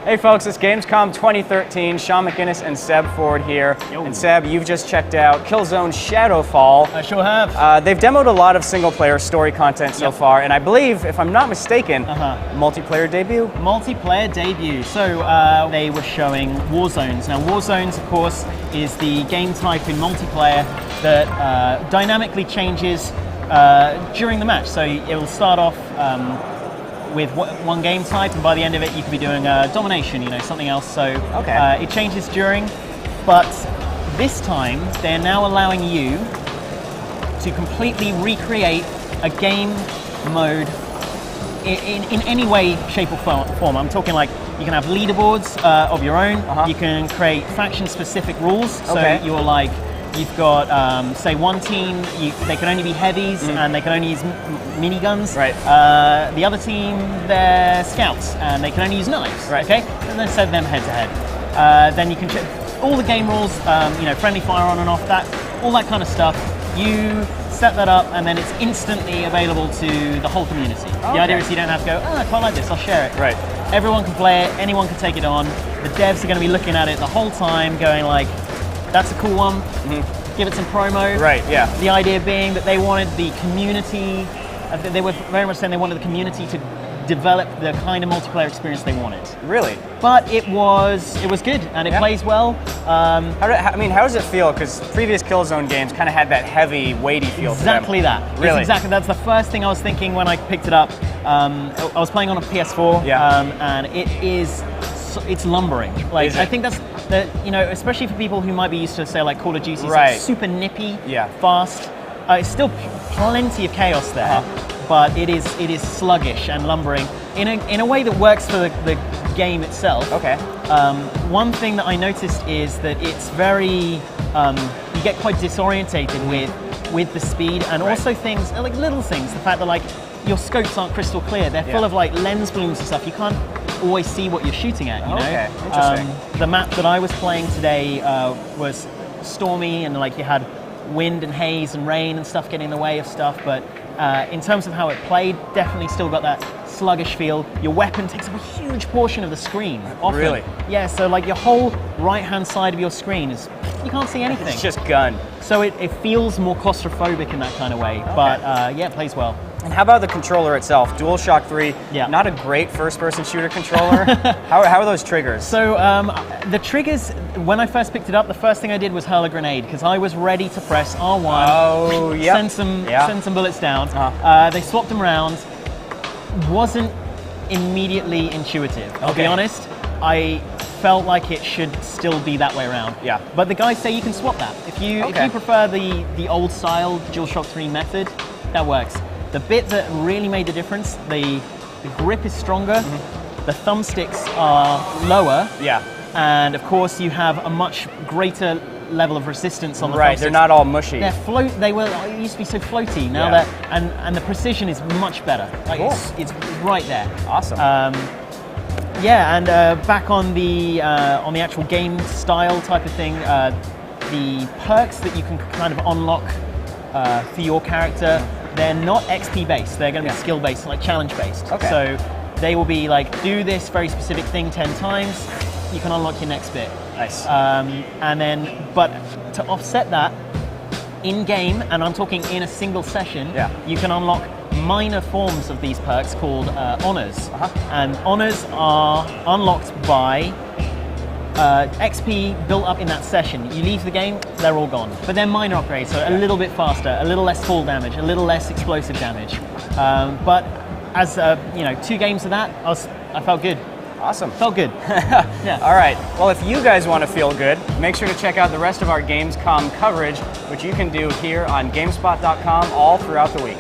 Hey folks, it's Gamescom 2013. Shaun McInnes and Seb Ford here. Yo. And Seb, you've just checked out Killzone Shadowfall. I sure have. They've demoed a lot of single-player story content so far, and I believe, if I'm not mistaken, multiplayer debut? Multiplayer debut. So they were showing Warzones. Now Warzones, of course, is the game type in multiplayer that dynamically changes during the match. So it will start off with one game type, and by the end of it you could be doing domination, something else. So it changes during, but this time they're now allowing you to completely recreate a game mode in any way, shape or form. I'm talking like you can have leaderboards of your own, you can create faction-specific rules, so you've got, say, one team, they can only be heavies and they can only use miniguns. Right. The other team, they're scouts and they can only use knives. Right. Okay. And then set them head to head. Then you can check all the game rules, friendly fire on and off, all that kind of stuff. You set that up and then it's instantly available to the whole community. The idea is you don't have to go, I quite like this, I'll share it. Right. Everyone can play it, anyone can take it on. The devs are going to be looking at it the whole time, going like, that's a cool one, give it some promo. Right, yeah. The idea being that they wanted the community, they were very much saying they wanted the community to develop the kind of multiplayer experience they wanted. Really? But it was good, and it plays well. How does it feel? Because previous Killzone games kind of had that heavy, weighty feel to them. Exactly that. Really? That's the first thing I was thinking when I picked it up. I was playing on a PS4, and it's lumbering. Like, I think that's especially for people who might be used to, say, like Call of Duty, it's super nippy, fast. It's still plenty of chaos there, but it is sluggish and lumbering in a way that works for the game itself. Okay. One thing that I noticed is that it's very you get quite disorientated with the speed, and also things like little things. The fact that like your scopes aren't crystal clear; they're full of like lens blooms and stuff. You can't always see what you're shooting at. Okay, interesting. The map that I was playing today was stormy, and like you had wind and haze and rain and stuff getting in the way of stuff. But in terms of how it played, definitely still got that sluggish feel. Your weapon takes up a huge portion of the screen. Often. Really? Yeah. So like your whole right-hand side of your screen you can't see anything. It's just gun. So it feels more claustrophobic in that kind of way. But it plays well. And how about the controller itself? DualShock 3, not a great first-person shooter controller. How are those triggers? So the triggers, when I first picked it up, the first thing I did was hurl a grenade, because I was ready to press R1, send some bullets down. They swapped them around. Wasn't immediately intuitive. I'll be honest. I felt like it should still be that way around. Yeah. But the guys say you can swap that. If you prefer the old style DualShock 3 method, that works. The bit that really made the difference, the grip is stronger, the thumbsticks are lower, and of course you have a much greater level of resistance on the thumbsticks. Right, they're not all mushy. It used to be so floaty, now and the precision is much better. Like it's right there. Awesome. And back on the actual game style type of thing, the perks that you can kind of unlock for your character, they're not XP based, they're going to be skill based, like challenge based. So they will be like, do this very specific thing 10 times, you can unlock your next bit. Nice. And then, but to offset that, in game, and I'm talking in a single session, you can unlock minor forms of these perks called honors. And honors are unlocked by XP built up in that session. You leave the game, they're all gone. But they're minor upgrades, so a little bit faster, a little less fall damage, a little less explosive damage. But as 2 games of that, I felt good. Awesome. Felt good. All right. Well, if you guys want to feel good, make sure to check out the rest of our Gamescom coverage, which you can do here on GameSpot.com all throughout the week.